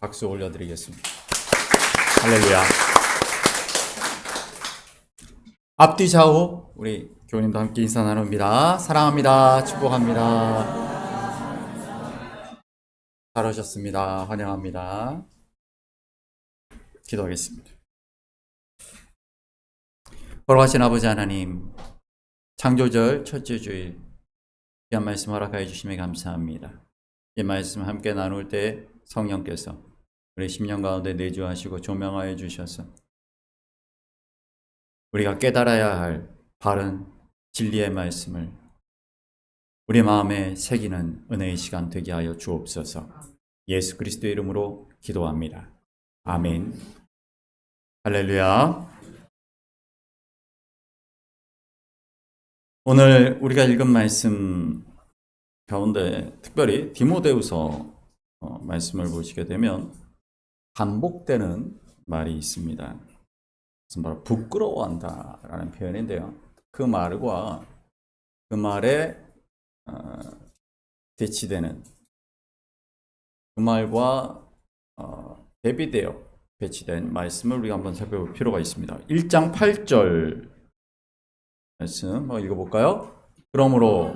박수 올려드리겠습니다. 할렐루야. 앞뒤 좌우 우리 교우님도 함께 인사 나눕니다. 사랑합니다. 축복합니다. 잘 오셨습니다. 환영합니다. 기도하겠습니다. 걸어가신 아버지 하나님, 창조절 첫째 주일 귀한 말씀 허락하여 주심에 감사합니다. 이 말씀 함께 나눌 때 성령께서 우리 심령 가운데 내주하시고 조명하여 주셔서 우리가 깨달아야 할 바른 진리의 말씀을 우리 마음에 새기는 은혜의 시간 되게 하여 주옵소서. 예수 그리스도의 이름으로 기도합니다. 아멘. 할렐루야. 오늘 우리가 읽은 말씀 가운데 특별히 디모데후서 말씀을 보시게 되면 반복되는 말이 있습니다. 그것은 바로 부끄러워한다 라는 표현인데요. 그 말과 그 말에 대치되는 그 말과 대비되어 배치된 말씀을 우리가 한번 살펴볼 필요가 있습니다. 1장 8절 말씀 읽어볼까요? 그러므로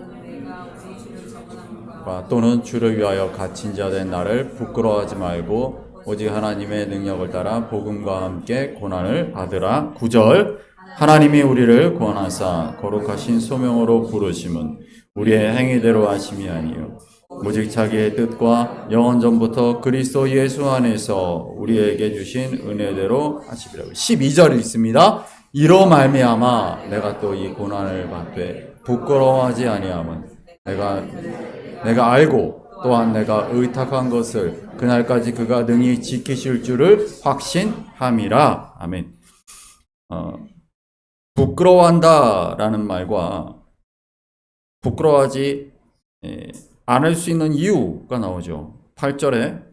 또는 주를 위하여 갇힌 자 된 나를 부끄러워하지 말고 오직 하나님의 능력을 따라 복음과 함께 고난을 받으라. 9절 하나님이 우리를 구원하사 거룩하신 소명으로 부르심은 우리의 행위대로 하심이 아니요 오직 자기의 뜻과 영원 전부터 그리스도 예수 안에서 우리에게 주신 은혜대로 하시리라고. 12절이 있습니다. 이로 말미암아 내가 또 이 고난을 받되 부끄러워하지 아니함은 내가 알고 또한 내가 의탁한 것을 그날까지 그가 능히 지키실 줄을 확신함이라. 아멘. 부끄러워한다라는 말과 부끄러워하지 않을 수 있는 이유가 나오죠. 8절에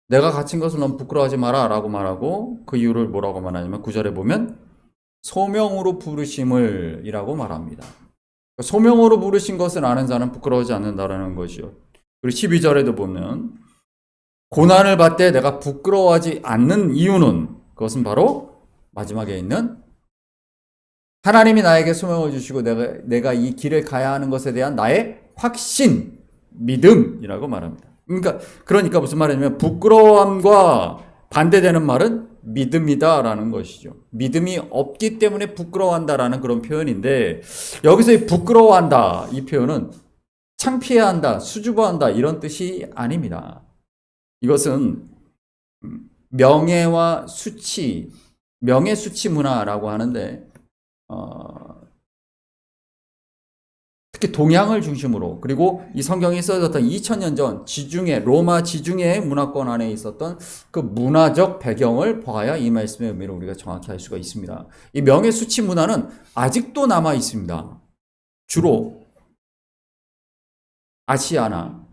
내가 갇힌 것을 넌 부끄러워하지 마라 라고 말하고 그 이유를 뭐라고 말하냐면 9절에 보면 소명으로 부르심을 이라고 말합니다. 소명으로 부르신 것을 아는 자는 부끄러워하지 않는다라는 것이요. 그리고 12절에도 보면 고난을 받되 내가 부끄러워하지 않는 이유는 그것은 바로 마지막에 있는 하나님이 나에게 소명을 주시고 내가 이 길을 가야 하는 것에 대한 나의 확신, 믿음이라고 말합니다. 그러니까 무슨 말이냐면 부끄러움과 반대되는 말은 믿음이다라는 것이죠. 믿음이 없기 때문에 부끄러워한다라는 그런 표현인데 여기서 이 부끄러워한다 이 표현은 창피해한다, 수줍어한다 이런 뜻이 아닙니다. 이것은 명예와 수치, 명예수치 문화라고 하는데 특히 동양을 중심으로 그리고 이 성경이 써졌던 2000년 전 지중해 로마 지중해 문화권 안에 있었던 그 문화적 배경을 보아야 이 말씀의 의미를 우리가 정확히 알 수가 있습니다. 이 명예수치 문화는 아직도 남아 있습니다. 주로 아시아나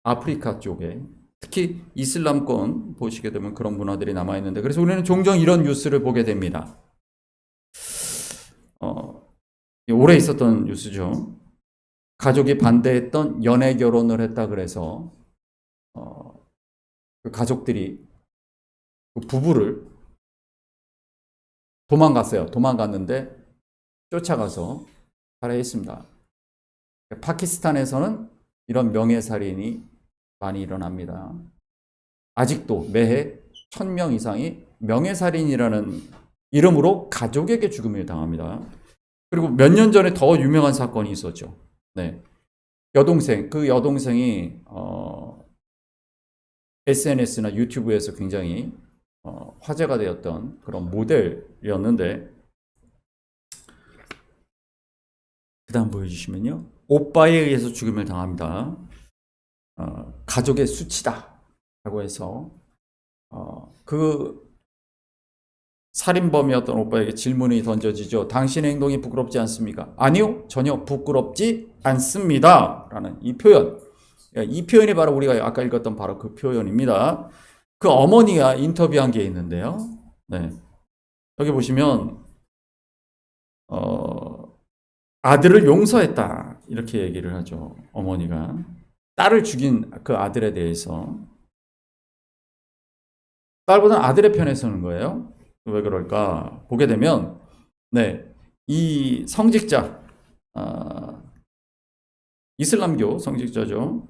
아프리카 쪽에 특히 이슬람권 보시게 되면 그런 문화들이 남아 있는데 그래서 우리는 종종 이런 뉴스를 보게 됩니다. 오래 있었던 뉴스죠. 가족이 반대했던 연애 결혼을 했다 그래서 그 가족들이 그 부부를 도망갔는데 쫓아가서 살해했습니다. 파키스탄에서는 이런 명예살인이 많이 일어납니다. 아직도 매해 1000명 이상이 명예살인이라는 이름으로 가족에게 죽음을 당합니다. 그리고 몇 년 전에 더 유명한 사건이 있었죠. 네. 그 여동생이 SNS나 유튜브에서 굉장히 화제가 되었던 그런 모델이었는데 그 다음 보여주시면요. 오빠에 의해서 죽음을 당합니다. 가족의 수치다 라고 해서 그 살인범이었던 오빠에게 질문이 던져지죠. 당신의 행동이 부끄럽지 않습니까? 아니요, 전혀 부끄럽지 않습니다 라는 이 표현. 이 표현이 바로 우리가 아까 읽었던 바로 그 표현입니다. 그 어머니가 인터뷰한 게 있는데요. 네. 여기 보시면 아들을 용서했다 이렇게 얘기를 하죠. 어머니가 딸을 죽인 그 아들에 대해서 딸보다는 아들의 편에 서는 거예요. 왜 그럴까? 보게 되면, 네, 이 성직자, 이슬람교 성직자죠.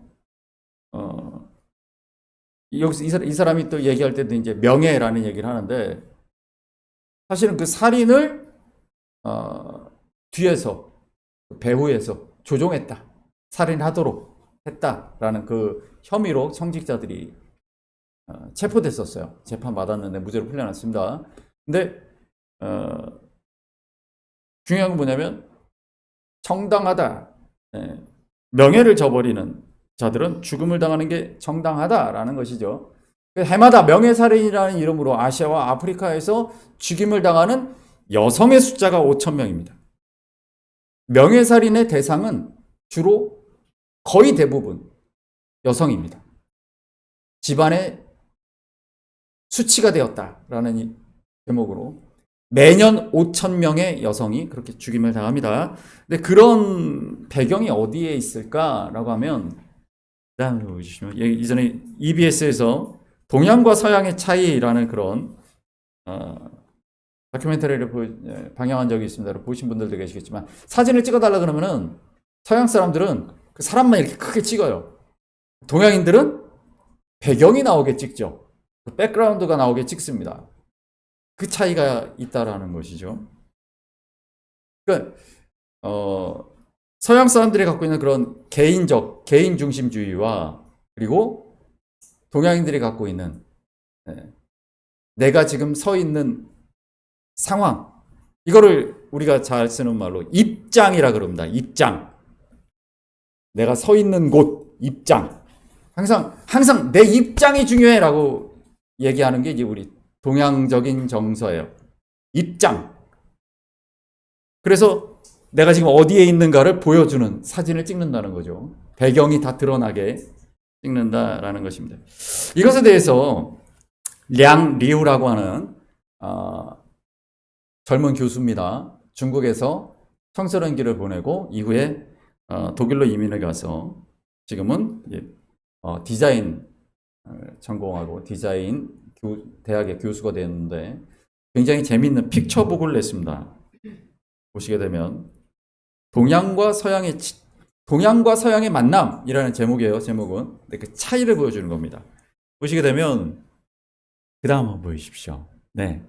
여기서 이 사람이 또 얘기할 때도 이제 명예라는 얘기를 하는데, 사실은 그 살인을, 뒤에서, 배후에서 조종했다. 살인하도록 했다라는 그 혐의로 성직자들이 체포됐었어요. 재판 받았는데 무죄로 풀려났습니다. 근데 중요한 건 뭐냐면 정당하다. 명예를 저버리는 자들은 죽음을 당하는 게 정당하다라는 것이죠. 해마다 명예살인이라는 이름으로 아시아와 아프리카에서 죽임을 당하는 여성의 숫자가 5천 명입니다. 명예살인의 대상은 주로 거의 대부분 여성입니다. 집안의 수치가 되었다라는 제목으로 매년 5천 명의 여성이 그렇게 죽임을 당합니다. 근데 그런 배경이 어디에 있을까라고 하면, 다음으로 보여주시면, 이전에 EBS에서 동양과 서양의 차이라는 그런 다큐멘터리를 방영한 적이 있습니다. 보신 분들도 계시겠지만, 사진을 찍어달라 그러면은 서양 사람들은 그 사람만 이렇게 크게 찍어요. 동양인들은 배경이 나오게 찍죠. 그 백그라운드가 나오게 찍습니다. 그 차이가 있다라는 것이죠. 그러니까 서양 사람들이 갖고 있는 그런 개인 중심주의와 그리고 동양인들이 갖고 있는 내가 지금 서 있는 상황, 이거를 우리가 잘 쓰는 말로 입장이라 그럽니다. 입장. 내가 서 있는 곳, 입장. 항상 내 입장이 중요해라고 얘기하는 게 이제 우리 동양적인 정서예요. 입장. 그래서 내가 지금 어디에 있는가를 보여주는 사진을 찍는다는 거죠. 배경이 다 드러나게 찍는다라는 것입니다. 이것에 대해서 량 리우라고 하는 젊은 교수입니다. 중국에서 청소년기를 보내고 이후에 독일로 이민을 가서 지금은 디자인 전공하고 디자인 대학의 교수가 되었는데 굉장히 재미있는 픽처북을 냈습니다. 보시게 되면 동양과 서양의 만남이라는 제목이에요. 제목은. 근데 그 차이를 보여주는 겁니다. 보시게 되면 그 다음 한번 보여주십시오. 네,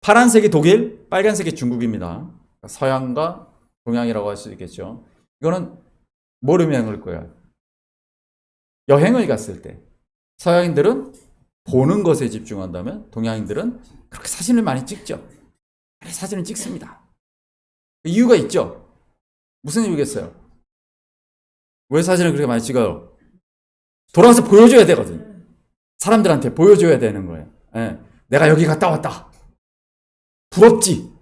파란색이 독일, 빨간색이 중국입니다. 서양과 동양이라고 할 수 있겠죠. 이거는 뭘 의미하는 거예요? 여행을 갔을 때 서양인들은 보는 것에 집중한다면 동양인들은 그렇게 사진을 많이 찍죠. 사진을 찍습니다. 이유가 있죠. 무슨 이유겠어요? 왜 사진을 그렇게 많이 찍어요? 돌아와서 보여줘야 되거든. 사람들한테 보여줘야 되는 거예요. 내가 여기 갔다 왔다. 부럽지.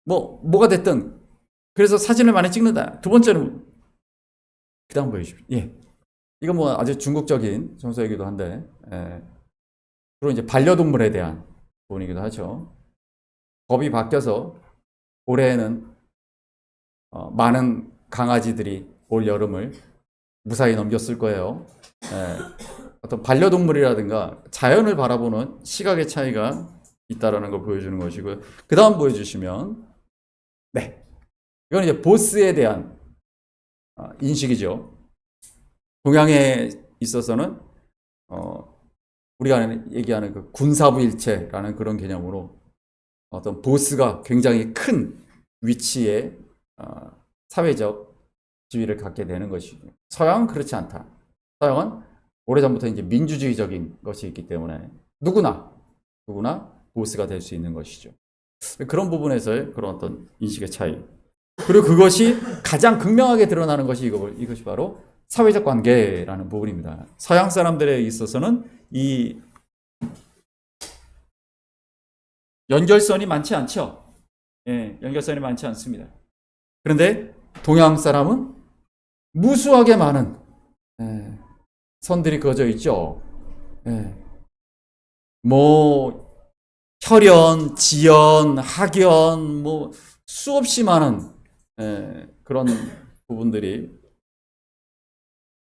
뭐가 됐든. 그래서 사진을 많이 찍는다. 두 번째는 그 다음 보여주십시오. 이건 아주 중국적인 정서이기도 한데, 주로 이제 반려동물에 대한 부분이기도 하죠. 법이 바뀌어서 올해에는 많은 강아지들이 올 여름을 무사히 넘겼을 거예요. 어떤 반려동물이라든가 자연을 바라보는 시각의 차이가 있다라는 걸 보여주는 것이고요. 그 다음 보여주시면, 네, 이건 이제 보스에 대한 인식이죠. 동양에 있어서는 우리가 얘기하는 그 군사부일체라는 그런 개념으로 어떤 보스가 굉장히 큰 위치에 사회적 지위를 갖게 되는 것이죠. 서양은 그렇지 않다. 서양은 오래전부터 이제 민주주의적인 것이 있기 때문에 누구나 보스가 될 수 있는 것이죠. 그런 부분에서의 그런 어떤 인식의 차이. 그리고 그것이 가장 극명하게 드러나는 것이 이것이 바로 사회적 관계라는 부분입니다. 서양 사람들에 있어서는 이 연결선이 많지 않죠. 연결선이 많지 않습니다. 그런데 동양 사람은 무수하게 많은 선들이 그어져 있죠. 혈연, 지연, 학연, 수없이 많은 그런 부분들이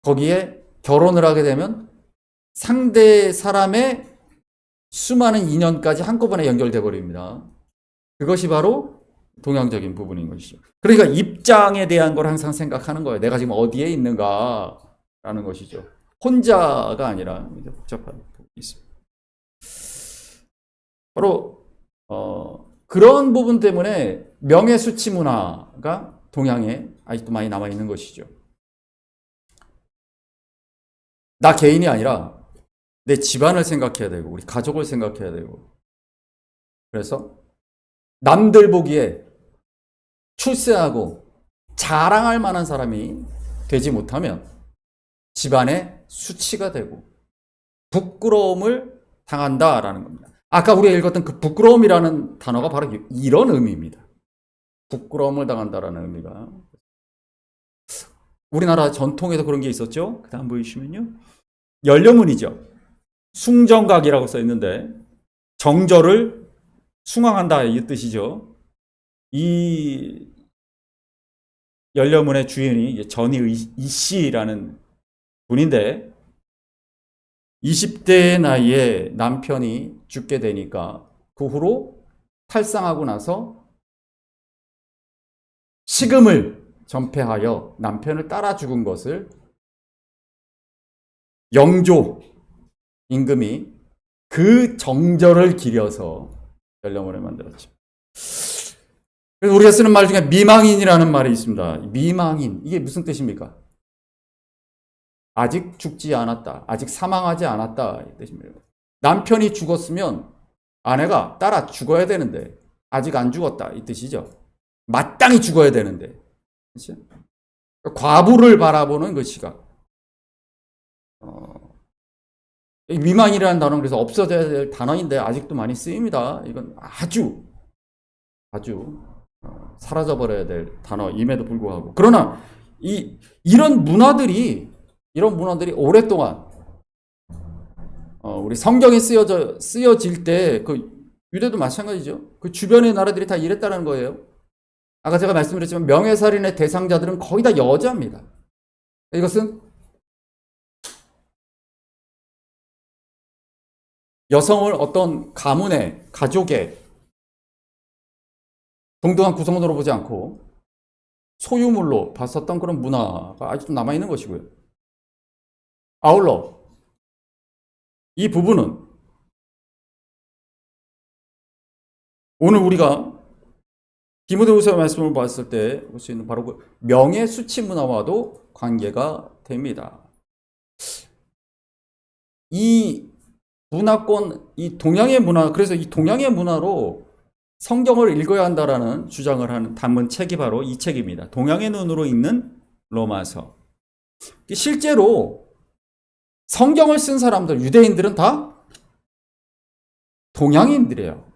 거기에 결혼을 하게 되면 상대 사람의 수많은 인연까지 한꺼번에 연결돼 버립니다. 그것이 바로 동양적인 부분인 것이죠. 그러니까 입장에 대한 걸 항상 생각하는 거예요. 내가 지금 어디에 있는가라는 것이죠. 혼자가 아니라 복잡한 부분이 있습니다. 바로 그런 부분 때문에 명예수치 문화가 동양에 아직도 많이 남아있는 것이죠. 나 개인이 아니라 내 집안을 생각해야 되고 우리 가족을 생각해야 되고, 그래서 남들 보기에 출세하고 자랑할 만한 사람이 되지 못하면 집안에 수치가 되고 부끄러움을 당한다라는 겁니다. 아까 우리가 읽었던 그 부끄러움이라는 단어가 바로 이런 의미입니다. 부끄러움을 당한다라는 의미가. 우리나라 전통에도 그런 게 있었죠. 그 다음 보이시면요. 연료문이죠. 숭정각이라고 써 있는데 정절을 숭앙한다 이 뜻이죠. 이 연료문의 주인이 전이 이씨라는 분인데 20대 나이에 남편이 죽게 되니까 그 후로 탈상하고 나서 식음을 전폐하여 남편을 따라 죽은 것을 영조 임금이 그 정절을 기려서 연료문을 만들었죠. 그래서 우리가 쓰는 말 중에 미망인이라는 말이 있습니다. 미망인, 이게 무슨 뜻입니까? 아직 죽지 않았다, 아직 사망하지 않았다 이 뜻입니다. 남편이 죽었으면 아내가 따라 죽어야 되는데 아직 안 죽었다 이 뜻이죠. 마땅히 죽어야 되는데, 그렇죠? 과부를 바라보는 그 시각. 미망이라는 단어는 그래서 없어져야 될 단어인데 아직도 많이 쓰입니다. 이건 아주 사라져버려야 될 단어임에도 불구하고. 그러나 이런 문화들이 오랫동안 우리 성경에 쓰여질 때 그 유대도 마찬가지죠. 그 주변의 나라들이 다 이랬다는 거예요. 아까 제가 말씀드렸지만 명예살인의 대상자들은 거의 다 여자입니다. 이것은 여성을 어떤 가문의, 가족의 동등한 구성원으로 보지 않고 소유물로 봤었던 그런 문화가 아직도 남아있는 것이고요. 아울러 이 부분은 오늘 우리가 디모데후서 말씀을 봤을 때 볼 수 있는 바로 그 명예수치 문화와도 관계가 됩니다. 이 문화권, 이 동양의 문화, 그래서 이 동양의 문화로 성경을 읽어야 한다라는 주장을 하는 단문 책이 바로 이 책입니다. 동양의 눈으로 읽는 로마서. 실제로 성경을 쓴 사람들, 유대인들은 다 동양인들이에요.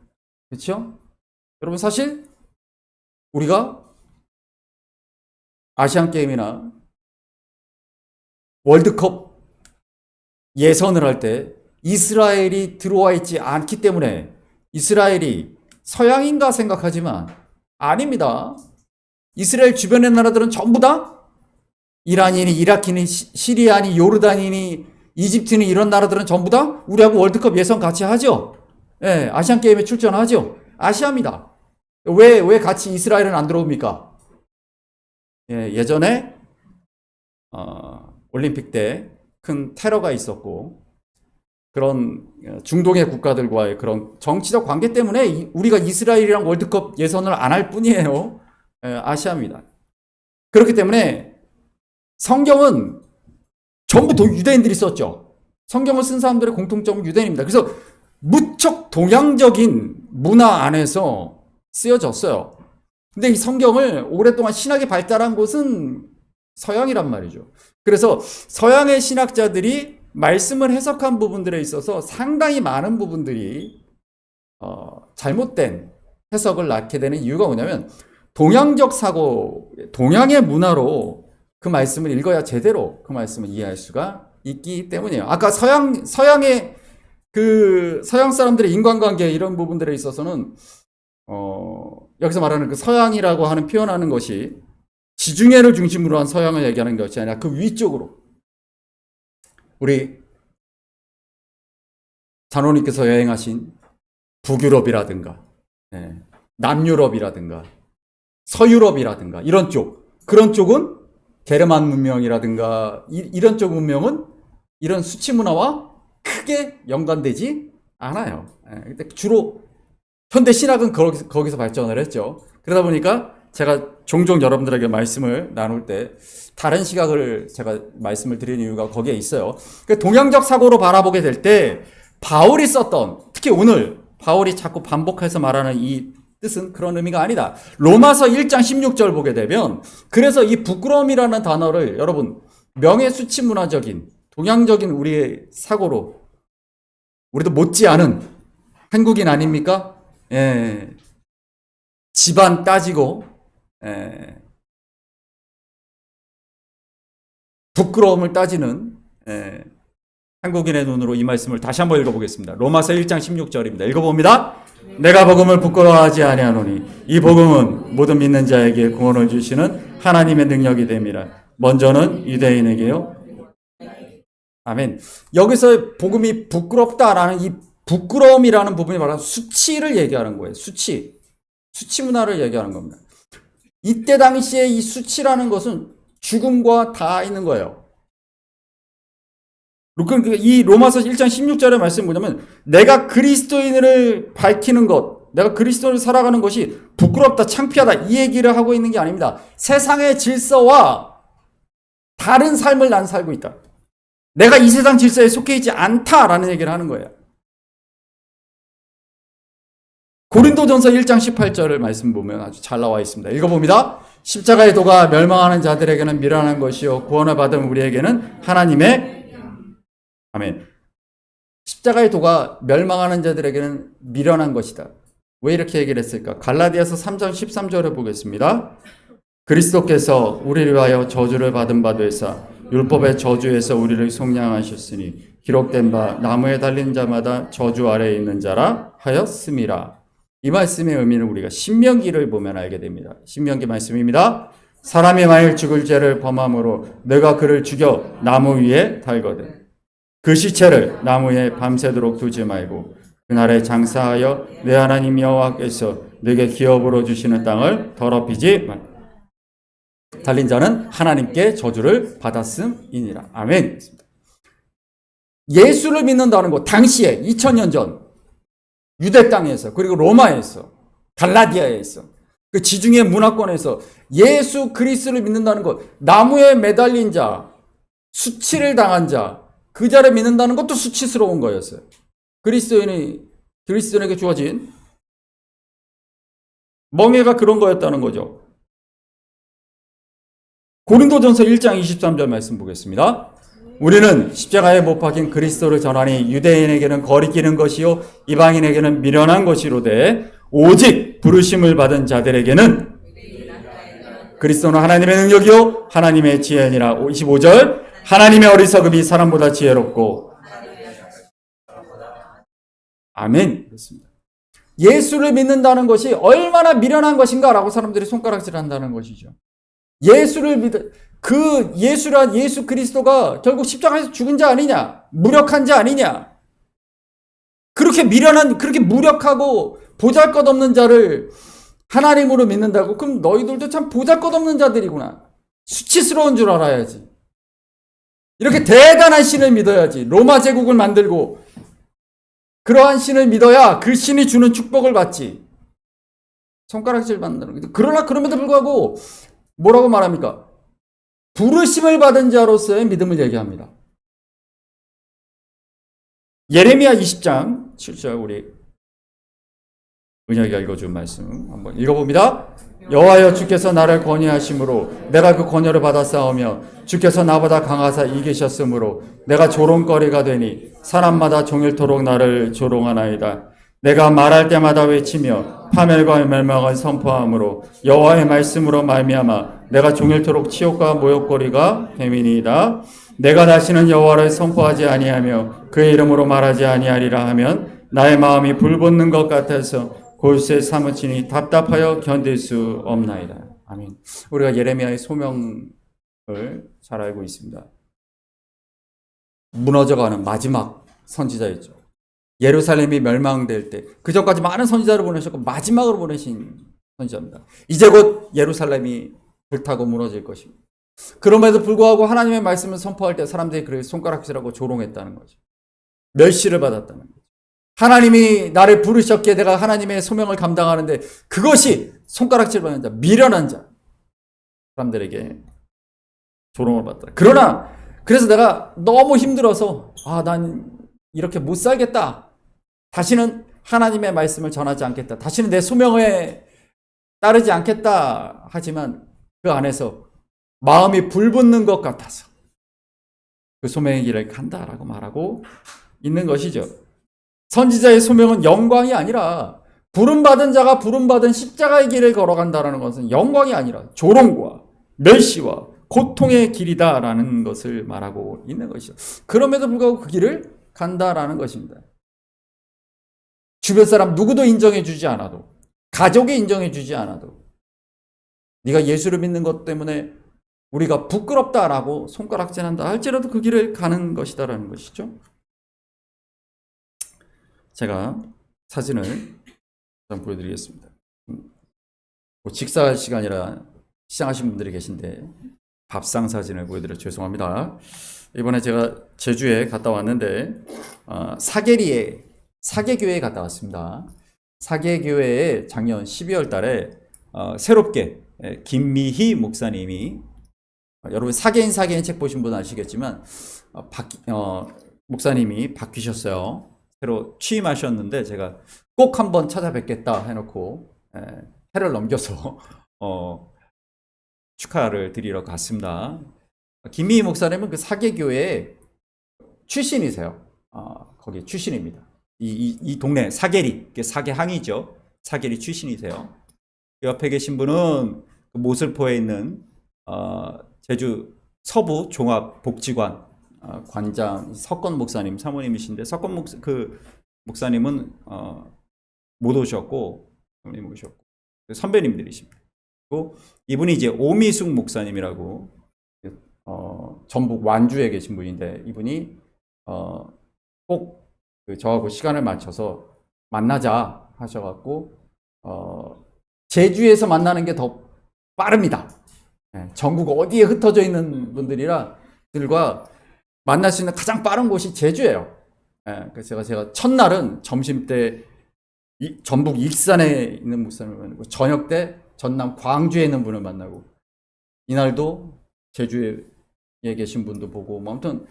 그렇죠? 여러분, 사실 우리가 아시안 게임이나 월드컵 예선을 할 때 이스라엘이 들어와 있지 않기 때문에 이스라엘이 서양인가 생각하지만 아닙니다. 이스라엘 주변의 나라들은 전부 다 이란이니 이라크니 시리아니 요르단이니 이집트니 이런 나라들은 전부 다 우리하고 월드컵 예선 같이 하죠. 예, 아시안 게임에 출전하죠. 아시아입니다. 왜 같이 이스라엘은 안 들어옵니까? 예, 예전에 올림픽 때 큰 테러가 있었고 그런 중동의 국가들과의 그런 정치적 관계 때문에 우리가 이스라엘이랑 월드컵 예선을 안 할 뿐이에요. 예, 아시아입니다. 그렇기 때문에 성경은 전부 유대인들이 썼죠. 성경을 쓴 사람들의 공통점은 유대인입니다. 그래서 무척 동양적인 문화 안에서 쓰여졌어요. 근데 이 성경을 오랫동안 신학이 발달한 곳은 서양이란 말이죠. 그래서 서양의 신학자들이 말씀을 해석한 부분들에 있어서 상당히 많은 부분들이 잘못된 해석을 낳게 되는 이유가 뭐냐면 동양적 사고, 동양의 문화로 그 말씀을 읽어야 제대로 그 말씀을 이해할 수가 있기 때문이에요. 아까 서양의 그 서양 사람들의 인간관계 이런 부분들에 있어서는 여기서 말하는 그 서양이라고 하는 표현하는 것이 지중해를 중심으로 한 서양을 얘기하는 것이 아니라 그 위쪽으로 우리 장로님께서 여행하신 북유럽이라든가 남유럽이라든가 서유럽이라든가 이런 쪽, 그런 쪽은 게르만 문명이라든가 이런 쪽 문명은 이런 수치 문화와 크게 연관되지 않아요. 근데 주로 현대 신학은 거기서 발전을 했죠. 그러다 보니까 제가 종종 여러분들에게 말씀을 나눌 때 다른 시각을 제가 말씀을 드리는 이유가 거기에 있어요. 동양적 사고로 바라보게 될 때 바울이 썼던, 특히 오늘 바울이 자꾸 반복해서 말하는 이 뜻은 그런 의미가 아니다. 로마서 1장 16절 보게 되면, 그래서 이 부끄러움이라는 단어를 여러분 명예수치 문화적인 동양적인 우리의 사고로, 우리도 못지않은 한국인 아닙니까? 집안 따지고 부끄러움을 따지는 한국인의 눈으로 이 말씀을 다시 한번 읽어보겠습니다. 로마서 1장 16절입니다. 읽어봅니다. 내가 복음을 부끄러워하지 아니하노니 이 복음은 모든 믿는 자에게 구원을 주시는 하나님의 능력이 됨이라. 먼저는 유대인에게요. 아멘. 여기서 복음이 부끄럽다라는 이 부끄러움이라는 부분이 바로 수치를 얘기하는 거예요. 수치 문화를 얘기하는 겁니다. 이때 당시에 이 수치라는 것은 죽음과 다 있는 거예요. 이 로마서 1장 16절의 말씀이 뭐냐면, 내가 그리스도인을 밝히는 것, 내가 그리스도를 살아가는 것이 부끄럽다, 창피하다, 이 얘기를 하고 있는 게 아닙니다. 세상의 질서와 다른 삶을 난 살고 있다. 내가 이 세상 질서에 속해 있지 않다라는 얘기를 하는 거예요. 고린도전서 1장 18절을 말씀 보면 아주 잘 나와 있습니다. 읽어봅니다. 십자가의 도가 멸망하는 자들에게는 미련한 것이요 구원을 받은 우리에게는 하나님의 아멘. 십자가의 도가 멸망하는 자들에게는 미련한 것이다. 왜 이렇게 얘기를 했을까? 갈라디아서 3장 13절을 보겠습니다. 그리스도께서 우리를 위하여 저주를 받은 바 되사 율법의 저주에서 우리를 속량하셨으니 기록된 바 나무에 달린 자마다 저주 아래에 있는 자라 하였음이라. 이 말씀의 의미는 우리가 신명기를 보면 알게 됩니다. 신명기 말씀입니다. 사람이 만일 죽을 죄를 범함으로 너가 그를 죽여 나무 위에 달거든 그 시체를 나무에 밤새도록 두지 말고 그날에 장사하여 내 하나님 여호와께서 네게 기업으로 주시는 땅을 더럽히지 말고 달린 자는 하나님께 저주를 받았음이니라. 아멘. 예수를 믿는다는 것, 당시에 2000년 전 유대 땅에서, 그리고 로마에서, 갈라디아에서, 그 지중해 문화권에서 예수 그리스도를 믿는다는 것, 나무에 매달린 자, 수치를 당한 자, 그 자를 믿는다는 것도 수치스러운 거였어요. 그리스도인에게 주어진 멍해가 그런 거였다는 거죠. 고린도전서 1장 23절 말씀 보겠습니다. 우리는 십자가에 못 박힌 그리스도를 전하니 유대인에게는 거리끼는 것이요 이방인에게는 미련한 것이로되 오직 부르심을 받은 자들에게는 그리스도는 하나님의 능력이요 하나님의 지혜니라. 25절 하나님의 어리석음이 사람보다 지혜롭고 아멘. 그렇습니다. 예수를 믿는다는 것이 얼마나 미련한 것인가라고 사람들이 손가락질 한다는 것이죠. 예수를 믿어, 그 예수란 예수 그리스도가 결국 십자가에서 죽은 자 아니냐? 무력한 자 아니냐? 그렇게 미련한, 그렇게 무력하고 보잘것없는 자를 하나님으로 믿는다고? 그럼 너희들도 참 보잘것없는 자들이구나. 수치스러운 줄 알아야지. 이렇게 대단한 신을 믿어야지. 로마 제국을 만들고 그러한 신을 믿어야 그 신이 주는 축복을 받지. 손가락질 받는 거예요. 그러나 그럼에도 불구하고 뭐라고 말합니까? 부르심을 받은 자로서의 믿음을 얘기합니다. 예레미야 20장 7절 우리 은혁이가 읽어준 말씀 한번 읽어봅니다. 여호와여 주께서 나를 권위하심으로 내가 그 권위를 받아 싸우며 주께서 나보다 강하사 이기셨으므로 내가 조롱거리가 되니 사람마다 종일토록 나를 조롱하나이다. 내가 말할 때마다 외치며 파멸과 멸망을 선포함으로 여호와의 말씀으로 말미암아 내가 종일토록 치욕과 모욕거리가 됨이니이다. 내가 다시는 여호와를 선포하지 아니하며 그의 이름으로 말하지 아니하리라 하면 나의 마음이 불붙는 것 같아서 골수에 사무치니 답답하여 견딜 수 없나이다. 아멘. 우리가 예레미야의 소명을 잘 알고 있습니다. 무너져가는 마지막 선지자였죠. 예루살렘이 멸망될 때 그 전까지 많은 선지자를 보내셨고 마지막으로 보내신 선지자입니다. 이제 곧 예루살렘이 불타고 무너질 것입니다. 그럼에도 불구하고 하나님의 말씀을 선포할 때 사람들이 그렇게 손가락질하고 조롱했다는 거죠. 멸시를 받았다는 거죠. 하나님이 나를 부르셨기에 내가 하나님의 소명을 감당하는데 그것이 손가락질 받는 자, 미련한 자, 사람들에게 조롱을 받더라. 그러나 그래서 내가 너무 힘들어서 난 이렇게 못 살겠다. 다시는 하나님의 말씀을 전하지 않겠다. 다시는 내 소명에 따르지 않겠다. 하지만 그 안에서 마음이 불붙는 것 같아서 그 소명의 길을 간다라고 말하고 있는 것이죠. 선지자의 소명은 영광이 아니라 부름받은 자가 부름받은 십자가의 길을 걸어간다라는 것은 영광이 아니라 조롱과 멸시와 고통의 길이다라는 것을 말하고 있는 것이죠. 그럼에도 불구하고 그 길을 간다라는 것입니다. 주변 사람 누구도 인정해 주지 않아도, 가족이 인정해 주지 않아도 네가 예수를 믿는 것 때문에 우리가 부끄럽다라고 손가락질한다 할지라도 그 길을 가는 것이다라는 것이죠. 제가 사진을 좀 보여드리겠습니다. 식사할 시간이라 시장하신 분들이 계신데 밥상 사진을 보여드려 죄송합니다. 이번에 제가 제주에 갔다 왔는데 사계리에 사계교회에 갔다 왔습니다. 사계교회에 작년 12월 달에 새롭게 김미희 목사님이 여러분 사계인 책 보신 분은 아시겠지만 목사님이 바뀌셨어요. 새로 취임하셨는데 제가 꼭 한번 찾아뵙겠다 해놓고 해를 넘겨서 축하를 드리러 갔습니다. 김미희 목사님은 그 사계교회 출신이세요. 거기 출신입니다. 이 동네 사계리, 사계항이죠. 사계리 출신이세요. 옆에 계신 분은 그 모슬포에 있는 제주 서부 종합복지관 관장 석건 목사님 사모님이신데 석건 목사님은 못 오셨고 선배님들이십니다. 그리고 이분이 이제 오미숙 목사님이라고 전북 완주에 계신 분인데 이분이 꼭 저하고 시간을 맞춰서 만나자 하셔갖고 제주에서 만나는 게 더 빠릅니다. 전국 어디에 흩어져 있는 들과 만날 수 있는 가장 빠른 곳이 제주예요. 그래서 제가 첫날은 점심 때 전북 익산에 있는 목사님을 만나고 저녁 때 전남 광주에 있는 분을 만나고 이날도 제주에 계신 분도 보고 아무튼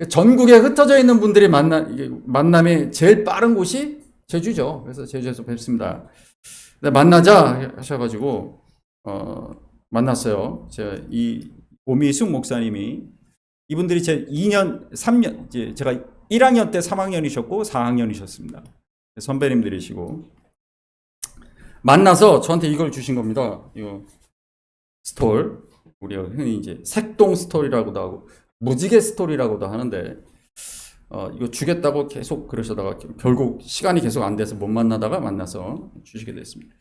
전국에 흩어져 있는 분들이 만남이 제일 빠른 곳이 제주죠. 그래서 제주에서 뵙습니다. 만나자 하셔가지고 만났어요. 제가 이 오미숙 목사님이 이분들이 제 2년, 3년 제가 1학년 때 3학년이셨고 4학년이셨습니다. 선배님들이시고 만나서 저한테 이걸 주신 겁니다. 이거 스톨 우리가 흔히 이제 색동 스톨이라고도 하고 무지개 스토리라고도 하는데 이거 주겠다고 계속 그러시다가 결국 시간이 계속 안 돼서 못 만나다가 만나서 주시게 됐습니다.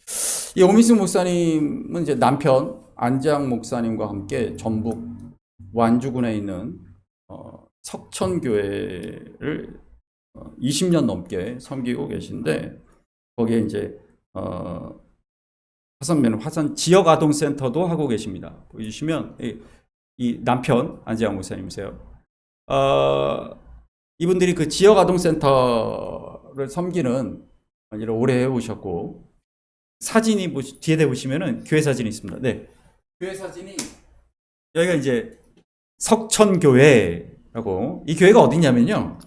이 오미숙 목사님은 이제 남편 안재학 목사님과 함께 전북 완주군에 있는 석천교회를 20년 넘게 섬기고 계신데 거기에 이제 화산 지역아동센터도 하고 계십니다. 보여주시면 이 남편 안재학 목사님이세요. 이분들이 그 지역아동센터를 섬기는 일을 오래 해오셨고 사진이 뒤에 보시면은 교회 사진이 있습니다. 네, 교회 사진이 여기가 이제 석천교회라고 이 교회가 어디냐면요.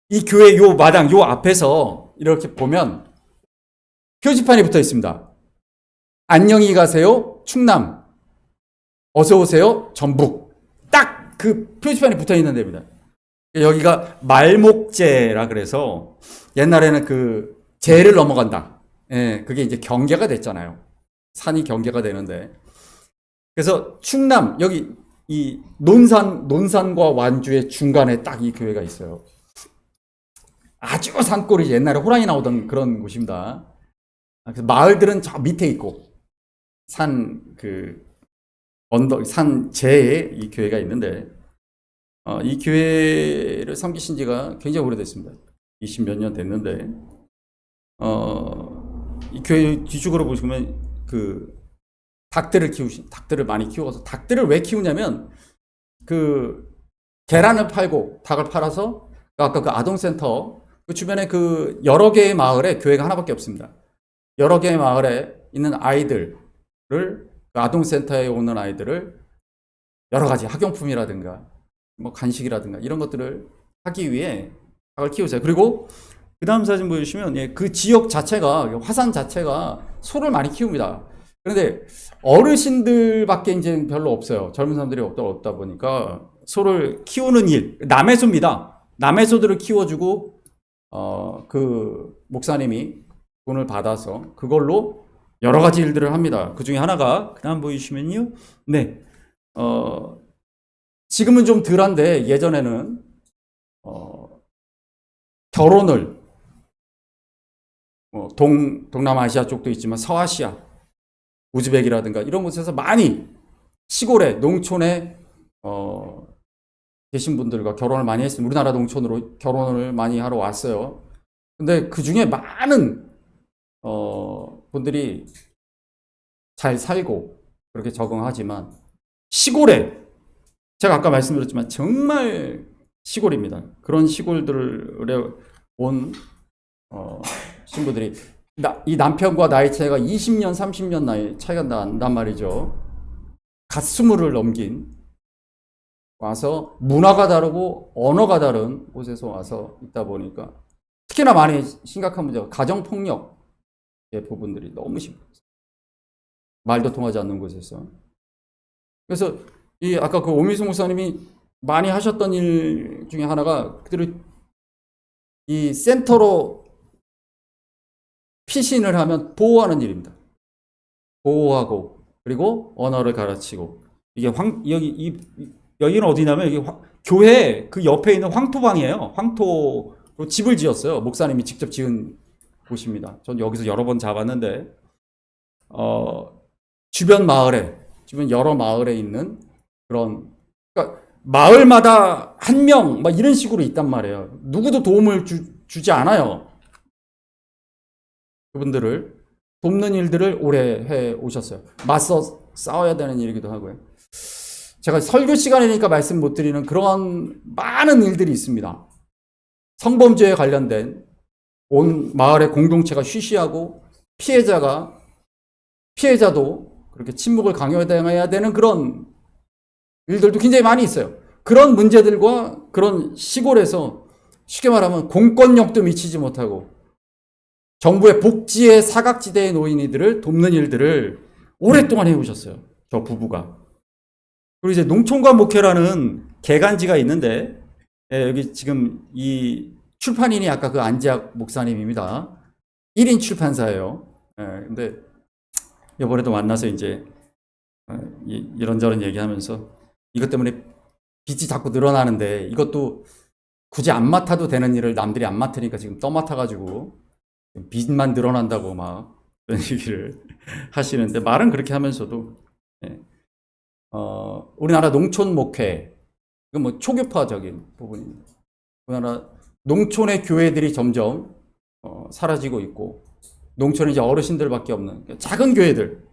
이 교회 요 마당 요 앞에서 이렇게 보면 표지판이 붙어 있습니다. 안녕히 가세요 충남. 어서 오세요 전북. 딱 그 표지판이 붙어 있는 데입니다. 여기가 말목제라 그래서 옛날에는 그 제를 넘어간다. 그게 이제 경계가 됐잖아요. 산이 경계가 되는데 그래서 충남 여기 이 논산과 완주의 중간에 딱 이 교회가 있어요. 아주 산골이 옛날에 호랑이 나오던 그런 곳입니다. 그래서 마을들은 저 밑에 있고 산 제에 이 교회가 있는데 이 교회를 섬기신 지가 굉장히 오래됐습니다. 20 몇 년 됐는데, 이 교회 뒤쪽으로 보시면 닭들을 많이 키워서, 닭들을 왜 키우냐면, 계란을 팔고 닭을 팔아서, 아까 그 아동센터, 그 주변에 여러 개의 마을에 교회가 하나밖에 없습니다. 여러 개의 마을에 있는 아이들을, 아동센터에 오는 아이들을 여러 가지 학용품이라든가, 뭐 간식이라든가 이런 것들을 하기 위해 닭을 키우세요. 그리고 그 다음 사진 보여주시면, 그 지역 자체가, 화산 자체가 소를 많이 키웁니다. 그런데 어르신들밖에 이제 별로 없어요. 젊은 사람들이 없다 보니까 소를 키우는 일, 남해소입니다. 남해소들을 키워주고, 그 목사님이 돈을 받아서 그걸로 여러 가지 일들을 합니다. 그 중에 하나가, 그 다음 보여주시면요. 네. 지금은 좀 덜한데, 예전에는, 결혼을, 동남아시아 쪽도 있지만 서아시아, 우즈벡이라든가 이런 곳에서 많이 시골에, 농촌에, 계신 분들과 결혼을 많이 했습니다. 우리나라 농촌으로 결혼을 많이 하러 왔어요. 근데 그 중에 많은, 분들이 잘 살고 그렇게 적응하지만, 시골에, 제가 아까 말씀드렸지만 정말 시골입니다. 그런 시골들에 온 신부들이, 이 남편과 나이 차이가 20년, 30년 나이 차이가 난단 말이죠. 갓 스물을 넘긴, 와서 문화가 다르고 언어가 다른 곳에서 와서 있다 보니까 특히나 많이 심각한 문제가 가정폭력의 부분들이 너무 심각해요. 말도 통하지 않는 곳에서. 그래서 아까 그 오미수 목사님이 많이 하셨던 일 중에 하나가, 그들을 이 센터로 피신을 하면 보호하는 일입니다. 보호하고, 그리고 언어를 가르치고. 이게 여기는 어디냐면, 교회 그 옆에 있는 황토방이에요. 황토로 집을 지었어요. 목사님이 직접 지은 곳입니다. 전 여기서 여러 번 잡았는데, 주변 여러 마을에 있는 그런, 그러니까 마을마다 한 명, 막 이런 식으로 있단 말이에요. 누구도 도움을 주지 않아요. 그분들을 돕는 일들을 오래 해 오셨어요. 맞서 싸워야 되는 일이기도 하고요. 제가 설교 시간이니까 말씀 못 드리는 그런 많은 일들이 있습니다. 성범죄에 관련된 온 마을의 공동체가 쉬쉬하고, 피해자도 그렇게 침묵을 강요당해야 되는 그런 일들도 굉장히 많이 있어요. 그런 문제들과 그런 시골에서 쉽게 말하면 공권력도 미치지 못하고 정부의 복지의 사각지대에 놓인 이들을 돕는 일들을 오랫동안 해오셨어요. 저 부부가. 그리고 이제 농촌과 목회라는 개간지가 있는데, 여기 지금 이 출판인이 아까 그 안지학 목사님입니다. 1인 출판사예요. 근데 이번에도 만나서 이제 이런저런 얘기하면서, 이것 때문에 빚이 자꾸 늘어나는데 이것도 굳이 안 맡아도 되는 일을 남들이 안 맡으니까 지금 떠맡아가지고 빚만 늘어난다고 막 그런 얘기를 하시는데, 말은 그렇게 하면서도, 우리나라 농촌 목회, 이건 뭐 초교파적인 부분입니다. 우리나라 농촌의 교회들이 점점 사라지고 있고, 농촌에 이제 어르신들밖에 없는 작은 교회들,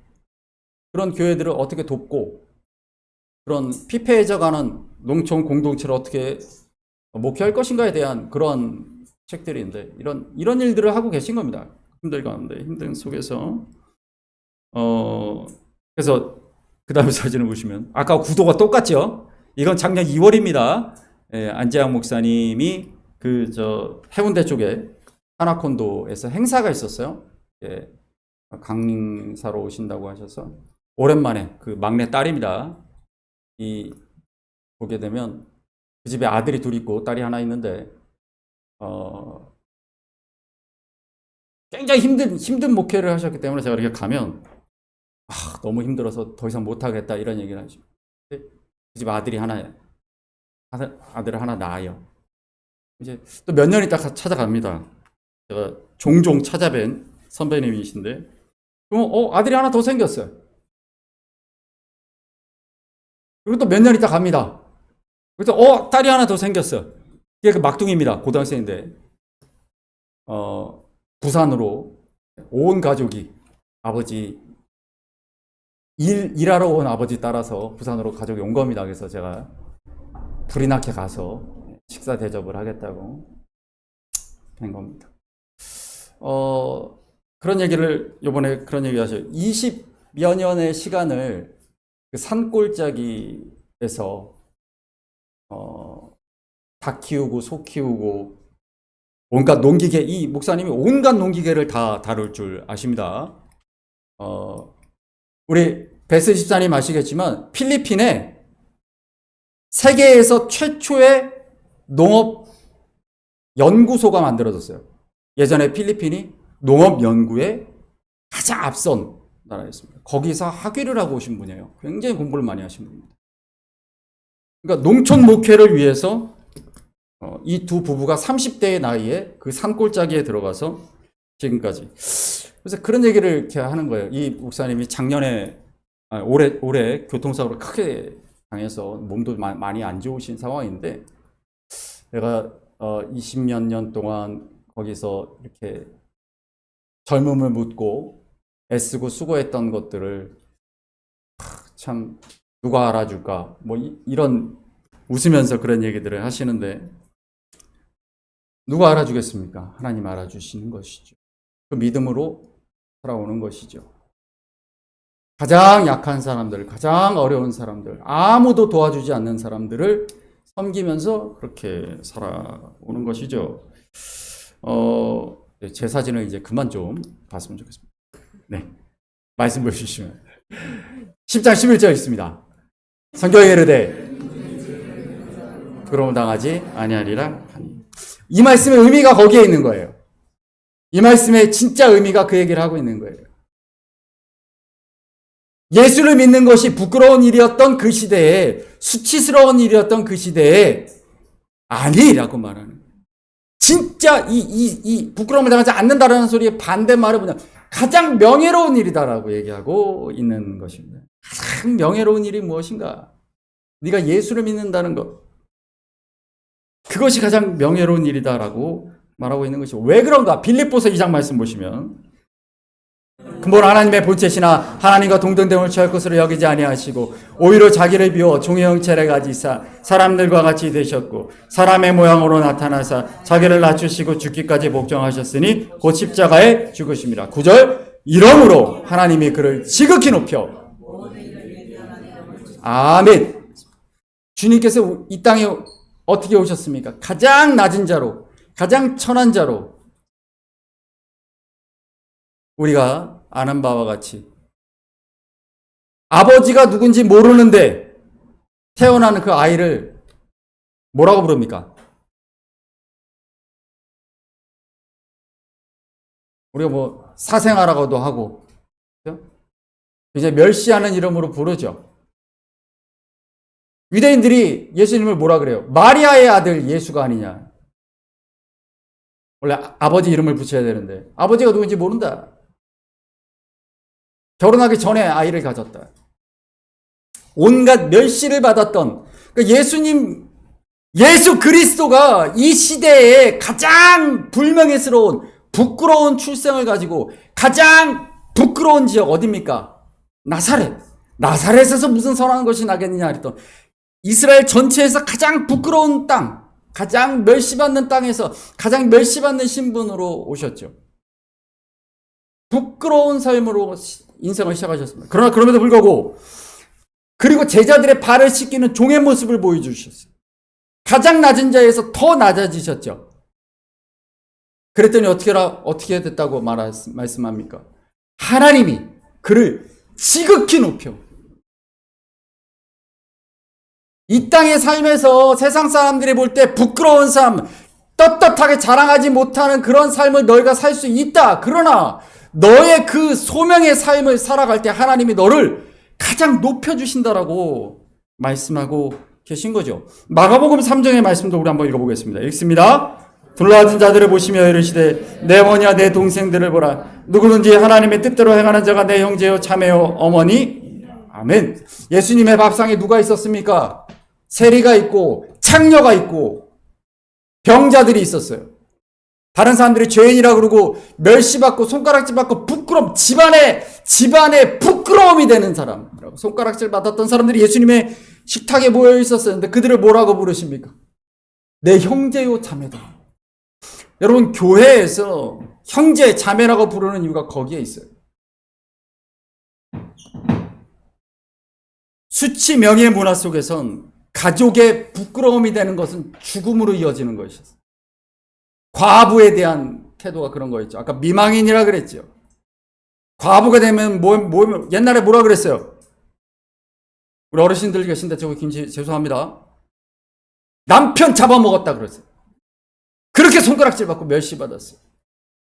그런 교회들을 어떻게 돕고, 그런 피폐해져가는 농촌 공동체를 어떻게 목회할 것인가에 대한 그런 책들인데, 이런 일들을 하고 계신 겁니다. 힘들 가운데, 힘든 속에서. 그래서 그 다음 사진을 보시면, 아까 구도가 똑같죠? 이건 작년 2월입니다. 안재학 목사님이 해운대 쪽에 하나콘도에서 행사가 있었어요. 강사로 오신다고 하셔서 오랜만에, 그 막내 딸입니다. 보게 되면 그 집에 아들이 둘 있고 딸이 하나 있는데, 굉장히 힘든 목회를 하셨기 때문에 제가 이렇게 가면, 너무 힘들어서 더 이상 못하겠다 이런 얘기를 하죠. 그 집 아들을 하나 낳아요. 이제 또 몇 년 있다 찾아갑니다. 제가 종종 찾아뵌 선배님이신데, 그럼 아들이 하나 더 생겼어요. 그리고 또 몇 년 있다 갑니다. 그래서 딸이 하나 더 생겼어. 이게 그 막둥이입니다. 고등학생인데 부산으로 온 가족이 아버지 일하러 온 아버지 따라서 부산으로 가족이 온 겁니다. 그래서 제가 불이 나게 가서 식사 대접을 하겠다고 된 겁니다. 그런 얘기를 요번에 그런 얘기 하셔요. 20여 년의 시간을 그 산골짜기에서 닭 키우고 소 키우고 온갖 농기계, 이 목사님이 온갖 농기계를 다 다룰 줄 아십니다. 우리 베스 집사님 아시겠지만 필리핀에 세계에서 최초의 농업 연구소가 만들어졌어요. 예전에 필리핀이 농업 연구에 가장 앞선 나라였습니다. 거기서 학위를 하고 오신 분이에요. 굉장히 공부를 많이 하신 분입니다. 그러니까 농촌 목회를 위해서 이 두 부부가 30대의 나이에 그 산골짜기에 들어가서 지금까지. 그래서 그런 얘기를 이렇게 하는 거예요. 이 목사님이 작년에 올해 교통사고를 크게 당해서 몸도 많이 안 좋으신 상황인데, 내가 20몇 년 동안 거기서 이렇게 젊음을 묻고 애쓰고 수고했던 것들을 참 누가 알아줄까, 뭐 이런 웃으면서 그런 얘기들을 하시는데, 누가 알아주겠습니까? 하나님 알아주시는 것이죠. 그 믿음으로 살아오는 것이죠. 가장 약한 사람들, 가장 어려운 사람들, 아무도 도와주지 않는 사람들을 섬기면서 그렇게 살아오는 것이죠. 제 사진을 이제 그만 좀 봤으면 좋겠습니다. 네. 말씀 보여주시면. 10장 11절 있습니다. 성경에 이르되 부끄러움 당하지 아니하리라 하니. 이 말씀의 의미가 거기에 있는 거예요. 이 말씀의 진짜 의미가 그 얘기를 하고 있는 거예요. 예수를 믿는 것이 부끄러운 일이었던 그 시대에, 수치스러운 일이었던 그 시대에 아니라고 말하는 거예요. 진짜 이 부끄러움을 당하지 않는다라는 소리의 반대말은 뭐냐? 가장 명예로운 일이다라고 얘기하고 있는 것입니다. 가장 명예로운 일이 무엇인가? 네가 예수를 믿는다는 것. 그것이 가장 명예로운 일이다라고 말하고 있는 것이고, 왜 그런가? 빌립보서 2장 말씀 보시면, 근본 하나님의 본체시나 하나님과 동등됨을 취할 것으로 여기지 아니하시고 오히려 자기를 비워 종의 형체를 가지사 사람들과 같이 되셨고 사람의 모양으로 나타나사 자기를 낮추시고 죽기까지 복종하셨으니 곧 십자가에 죽으심이라. 9절, 이러므로 하나님이 그를 지극히 높여. 아멘. 주님께서 이 땅에 어떻게 오셨습니까? 가장 낮은 자로, 가장 천한 자로, 우리가 아는 바와 같이 아버지가 누군지 모르는데 태어나는 그 아이를 뭐라고 부릅니까? 우리가 뭐 사생아라고도 하고, 그렇죠? 이제 멸시하는 이름으로 부르죠. 유대인들이 예수님을 뭐라 그래요? 마리아의 아들 예수가 아니냐. 원래 아버지 이름을 붙여야 되는데 아버지가 누군지 모른다. 결혼하기 전에 아이를 가졌다. 온갖 멸시를 받았던 예수 그리스도가 이 시대에 가장 불명예스러운 부끄러운 출생을 가지고 가장 부끄러운 지역 어디입니까? 나사렛. 나사렛에서 무슨 선한 것이 나겠느냐 했던 이스라엘 전체에서 가장 부끄러운 땅, 가장 멸시받는 땅에서 가장 멸시받는 신분으로 오셨죠. 부끄러운 삶으로 인생을 시작하셨습니다. 그러나 그럼에도 불구하고 그리고 제자들의 발을 씻기는 종의 모습을 보여주셨어요. 가장 낮은 자에서 더 낮아지셨죠. 그랬더니 어떻게 됐다고 말씀합니까? 하나님이 그를 지극히 높여. 이 땅의 삶에서 세상 사람들이 볼 때 부끄러운 삶, 떳떳하게 자랑하지 못하는 그런 삶을 너희가 살 수 있다. 그러나 너의 그 소명의 삶을 살아갈 때 하나님이 너를 가장 높여주신다라고 말씀하고 계신 거죠. 마가복음 3장의 말씀도 우리 한번 읽어보겠습니다. 읽습니다. 둘러앉은 자들을 보시며 이르시되 내 어머니와 내 동생들을 보라. 누구든지 하나님의 뜻대로 행하는 자가 내 형제요 자매요 어머니. 아멘. 예수님의 밥상에 누가 있었습니까? 세리가 있고 창녀가 있고 병자들이 있었어요. 다른 사람들이 죄인이라 그러고 멸시받고 손가락질 받고 부끄럼 집안에 부끄러움이 되는 사람이라고 손가락질 받았던 사람들이 예수님의 식탁에 모여 있었었는데 그들을 뭐라고 부르십니까? 내 형제요 자매다. 여러분 교회에서 형제 자매라고 부르는 이유가 거기에 있어요. 수치 명예 문화 속에선 가족의 부끄러움이 되는 것은 죽음으로 이어지는 것이었어요. 과부에 대한 태도가 그런 거였죠. 아까 미망인이라 그랬죠. 과부가 되면 옛날에 뭐라 그랬어요? 우리 어르신들 계신데 죄송합니다. 남편 잡아먹었다 그랬어요. 그렇게 손가락질 받고 멸시받았어요.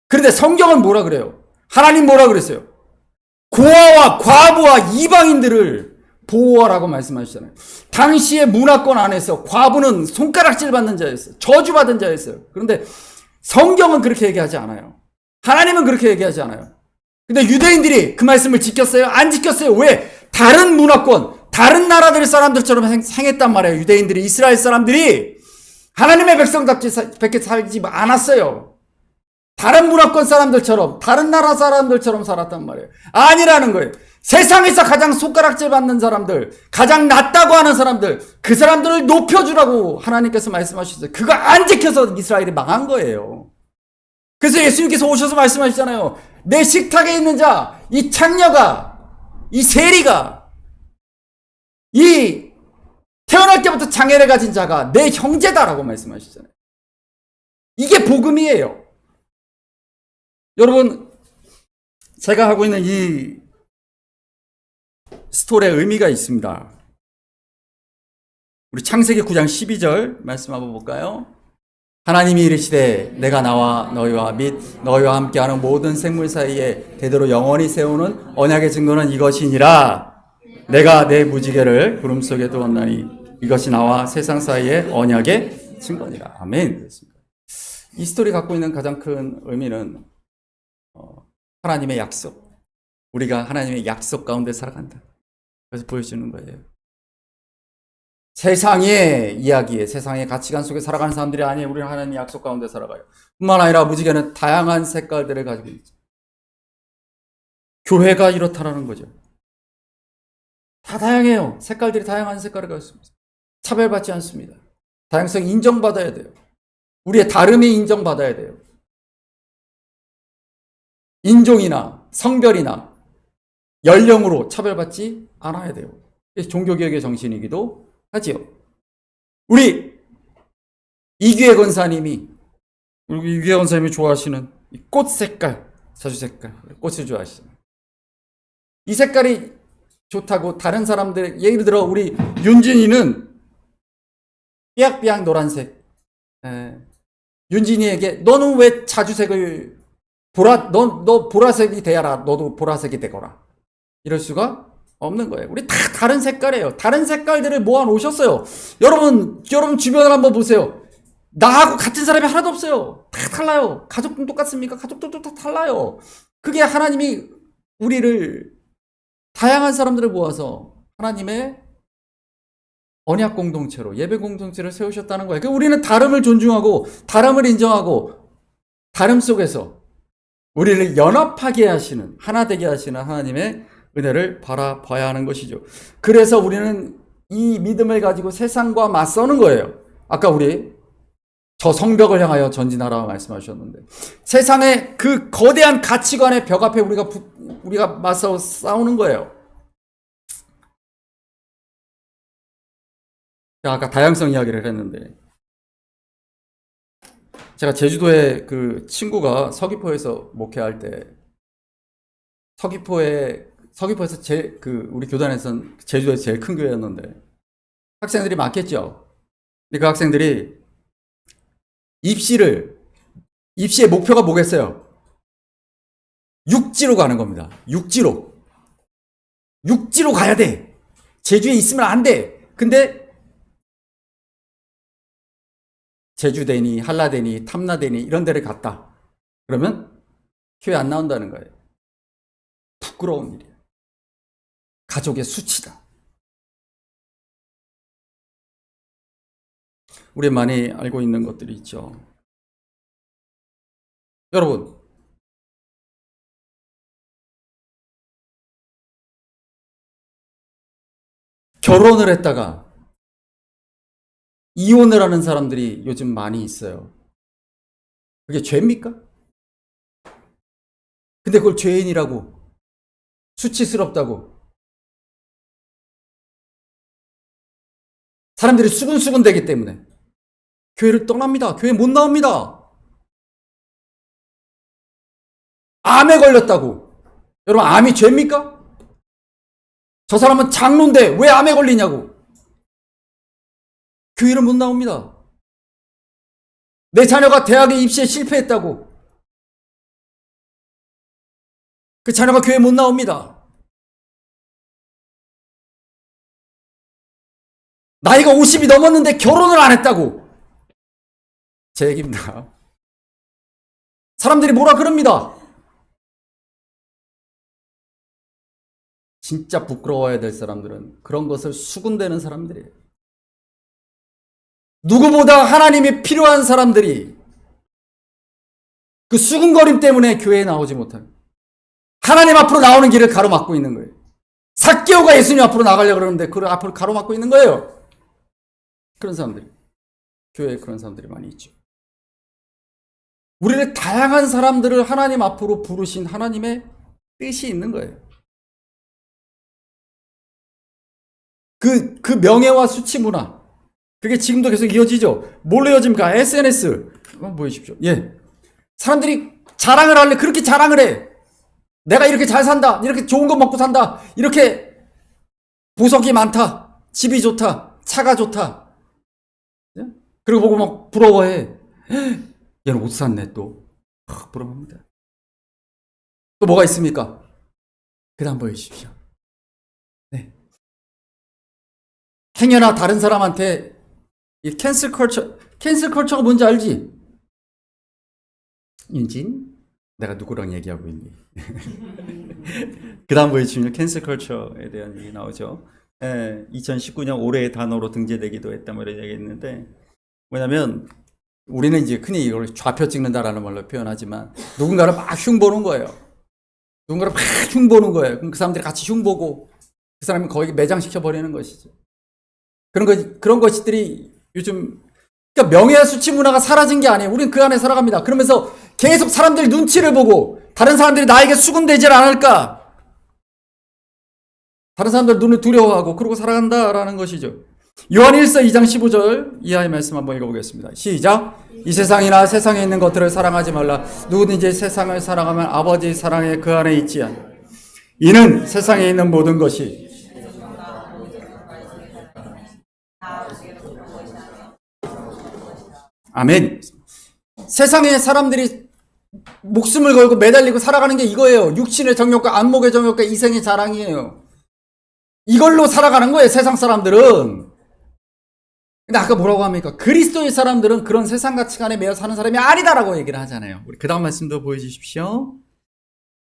그런데 성경은 뭐라 그래요? 하나님 뭐라 그랬어요? 고아와 과부와 이방인들을 보호하라고 말씀하시잖아요. 당시의 문화권 안에서 과부는 손가락질 받는 자였어요. 저주받은 자였어요. 그런데 성경은 그렇게 얘기하지 않아요. 하나님은 그렇게 얘기하지 않아요. 근데 유대인들이 그 말씀을 지켰어요? 안 지켰어요? 왜? 다른 문화권, 다른 나라들 사람들처럼 행했단 말이에요. 유대인들이, 이스라엘 사람들이 하나님의 백성답게 살지 않았어요. 다른 문화권 사람들처럼, 다른 나라 사람들처럼 살았단 말이에요. 아니라는 거예요. 세상에서 가장 손가락질 받는 사람들, 가장 낫다고 하는 사람들, 그 사람들을 높여주라고 하나님께서 말씀하셨어요. 그거 안 지켜서 이스라엘이 망한 거예요. 그래서 예수님께서 오셔서 말씀하시잖아요. 내 식탁에 있는 자, 이 창녀가, 이 세리가, 이 태어날 때부터 장애를 가진 자가 내 형제다라고 말씀하시잖아요. 이게 복음이에요. 여러분, 제가 하고 있는 이 스토리에 의미가 있습니다. 우리 창세기 9장 12절 말씀 한번 볼까요? 하나님이 이르시되 내가 나와 너희와 및 너희와 함께하는 모든 생물 사이에 대대로 영원히 세우는 언약의 증거는 이것이니라. 내가 내 무지개를 구름 속에 두었나니 이것이 나와 세상 사이의 언약의 증거니라. 아멘. 이 스토리 갖고 있는 가장 큰 의미는 하나님의 약속. 우리가 하나님의 약속 가운데 살아간다. 그래서 보여주는 거예요. 세상의 이야기에, 세상의 가치관 속에 살아가는 사람들이 아니에요. 우리는 하나님의 약속 가운데 살아가요. 뿐만 아니라 무지개는 다양한 색깔들을 가지고 있죠. 교회가 이렇다라는 거죠. 다 다양해요. 색깔들이 다양한 색깔을 가지고 있습니다. 차별받지 않습니다. 다양성이 인정받아야 돼요. 우리의 다름이 인정받아야 돼요. 인종이나 성별이나 연령으로 차별받지 않아야 돼요. 종교개혁의 정신이기도 하지요. 우리 이규혜 권사님이 좋아하시는 꽃 색깔, 자주 색깔, 꽃을 좋아하시잖아요. 이 색깔이 좋다고 다른 사람들, 예를 들어 우리 윤진이는 삐약삐약 노란색. 윤진이에게 너는 왜 자주색을 너 보라색이 돼야라. 너도 보라색이 되거라. 이럴 수가 없는 거예요. 우리 다 다른 색깔이에요. 다른 색깔들을 모아 놓으셨어요. 여러분 주변을 한번 보세요. 나하고 같은 사람이 하나도 없어요. 다 달라요. 가족도 똑같습니까? 가족들도 다 달라요. 그게 하나님이 우리를 다양한 사람들을 모아서 하나님의 언약 공동체로, 예배 공동체를 세우셨다는 거예요. 그러니까 우리는 다름을 존중하고 다름을 인정하고 다름 속에서 우리를 연합하게 하시는, 하나 되게 하시는 하나님의 은혜를 바라봐야 하는 것이죠. 그래서 우리는 이 믿음을 가지고 세상과 맞서는 거예요. 아까 우리 저 성벽을 향하여 전진하라 말씀하셨는데, 세상의 그 거대한 가치관의 벽 앞에 우리가 맞서 싸우는 거예요. 아까 다양성 이야기를 했는데, 제가 제주도에 그 친구가 서귀포에서 목회할 때, 서귀포에서 우리 교단에서는 제주도에서 제일 큰 교회였는데, 학생들이 많겠죠. 근데 그 학생들이 입시의 목표가 뭐겠어요? 육지로 가는 겁니다. 육지로 가야 돼. 제주에 있으면 안 돼. 근데 제주대니 한라대니 탐라대니 이런 데를 갔다. 그러면 교회 안 나온다는 거예요. 부끄러운 일이에요. 가족의 수치다. 우리 많이 알고 있는 것들이 있죠. 여러분, 결혼을 했다가 이혼을 하는 사람들이 요즘 많이 있어요. 그게 죄입니까? 근데 그걸 죄인이라고, 수치스럽다고 사람들이 수근수근 되기 때문에 교회를 떠납니다. 교회 못 나옵니다. 암에 걸렸다고. 여러분, 암이 죄입니까? 저 사람은 장로인데 왜 암에 걸리냐고. 교회를 못 나옵니다. 내 자녀가 대학에 입시에 실패했다고. 그 자녀가 교회 못 나옵니다. 나이가 50이 넘었는데 결혼을 안 했다고. 제 얘기입니다. 사람들이 뭐라 그럽니다. 진짜 부끄러워야 될 사람들은 그런 것을 수군대는 사람들이에요. 누구보다 하나님이 필요한 사람들이 그 수군거림 때문에 교회에 나오지 못하는, 하나님 앞으로 나오는 길을 가로막고 있는 거예요. 삭개오가 예수님 앞으로 나가려고 그러는데 그를 앞으로 가로막고 있는 거예요. 그런 사람들이, 교회에 그런 사람들이 많이 있죠. 우리를 다양한 사람들을 하나님 앞으로 부르신 하나님의 뜻이 있는 거예요. 그 명예와 수치 문화, 그게 지금도 계속 이어지죠. 뭘로 이어집니까? SNS. 한번 보여주십시오. 예. 사람들이 자랑을 하려 그렇게 자랑을 해. 내가 이렇게 잘 산다. 이렇게 좋은 거 먹고 산다. 이렇게 보석이 많다. 집이 좋다. 차가 좋다. 예? 그리고 보고 막 부러워해. 얘는 옷 샀네 또. 부러워합니다. 또 뭐가 있습니까? 그 다음 보여주십시오. 네. 행여나 다른 사람한테 이 캔슬 컬처가 뭔지 알지? 윤진, 내가 누구랑 얘기하고 있니? 그 다음 보여주시면 캔슬 컬처에 대한 얘기 나오죠. 2019년 올해의 단어로 등재되기도 했다 뭐 이런 얘기 했는데, 뭐냐면 우리는 이제 흔히 이걸 좌표 찍는다라는 말로 표현하지만 누군가를 막 흉보는 거예요. 누군가를 막 흉보는 거예요. 그럼 그 사람들이 같이 흉보고 그 사람이 거기 매장시켜 버리는 것이죠. 그런 것들이 요즘, 그러니까 명예와 수치 문화가 사라진 게 아니에요. 우리는 그 안에 살아갑니다. 그러면서 계속 사람들 눈치를 보고 다른 사람들이 나에게 수군되질 않을까, 다른 사람들 눈을 두려워하고 그러고 살아간다라는 것이죠. 요한 1서 2장 15절 이하의 말씀 한번 읽어보겠습니다. 시작. 이 세상이나 세상에 있는 것들을 사랑하지 말라. 누구든지 세상을 사랑하면 아버지의 사랑에 그 안에 있지 않아. 이는 세상에 있는 모든 것이 아멘. 세상에 사람들이 목숨을 걸고 매달리고 살아가는 게 이거예요. 육신의 정욕과 안목의 정욕과 이생의 자랑이에요. 이걸로 살아가는 거예요, 세상 사람들은. 근데 아까 뭐라고 합니까? 그리스도의 사람들은 그런 세상 가치관에 매여 사는 사람이 아니다라고 얘기를 하잖아요. 우리 그 다음 말씀도 보여주십시오.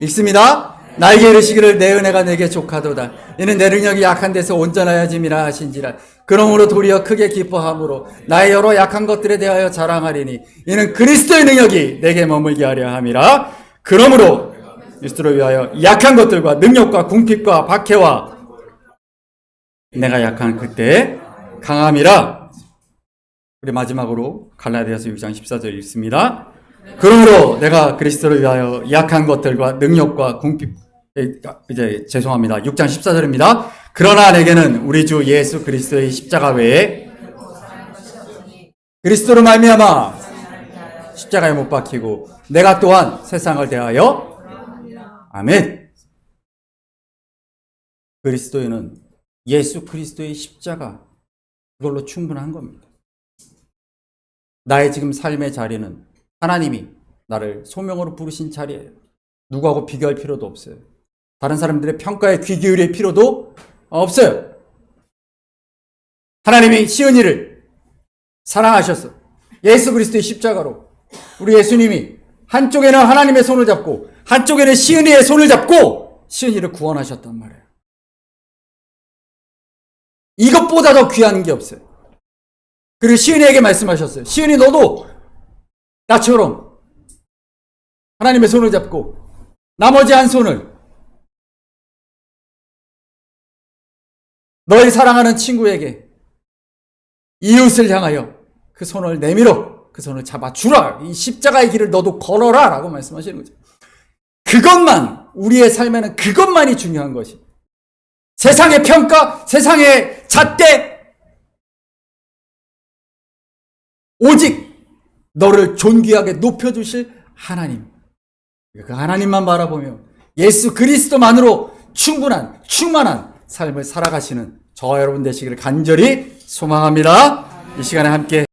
읽습니다. 나에게 이르시기를 내 은혜가 내게 족하도다. 이는 내 능력이 약한 데서 온전하여짐이라 하신지라. 그러므로 도리어 크게 기뻐함으로 나의 여러 약한 것들에 대하여 자랑하리니 이는 그리스도의 능력이 내게 머물게 하려 함이라. 그러므로 그리스도를 위하여 약한 것들과 능력과 궁핍과 박해와 내가 약한 그때 강함이라. 우리 마지막으로 갈라디아서 6장 14절 읽습니다. 그러므로 내가 그리스도를 위하여 약한 것들과 능력과 궁핍, 이제 죄송합니다. 6장 14절입니다. 그러나 내게는 우리 주 예수 그리스도의 십자가 외에 그리스도로 말미암아 십자가에 못 박히고 내가 또한 세상을 대하여 아멘. 그리스도에는 예수 그리스도의 십자가, 그걸로 충분한 겁니다. 나의 지금 삶의 자리는 하나님이 나를 소명으로 부르신 자리예요. 누구하고 비교할 필요도 없어요. 다른 사람들의 평가에 귀 기울일 필요도 없어요. 하나님이 시은이를 사랑하셨어. 예수 그리스도의 십자가로 우리 예수님이 한쪽에는 하나님의 손을 잡고 한쪽에는 시은이의 손을 잡고 시은이를 구원하셨단 말이에요. 이것보다 더 귀한 게 없어요. 그리고 시은이에게 말씀하셨어요. 시은이 너도 나처럼 하나님의 손을 잡고 나머지 한 손을 너희 사랑하는 친구에게 이웃을 향하여 그 손을 내밀어 그 손을 잡아주라. 이 십자가의 길을 너도 걸어라 라고 말씀하시는 거죠. 그것만, 우리의 삶에는 그것만이 중요한 것이. 세상의 평가, 세상의 잣대, 오직 너를 존귀하게 높여주실 하나님. 그 하나님만 바라보며 예수 그리스도만으로 충분한, 충만한 삶을 살아가시는 저와 여러분 되시기를 간절히 소망합니다. 이 시간에 함께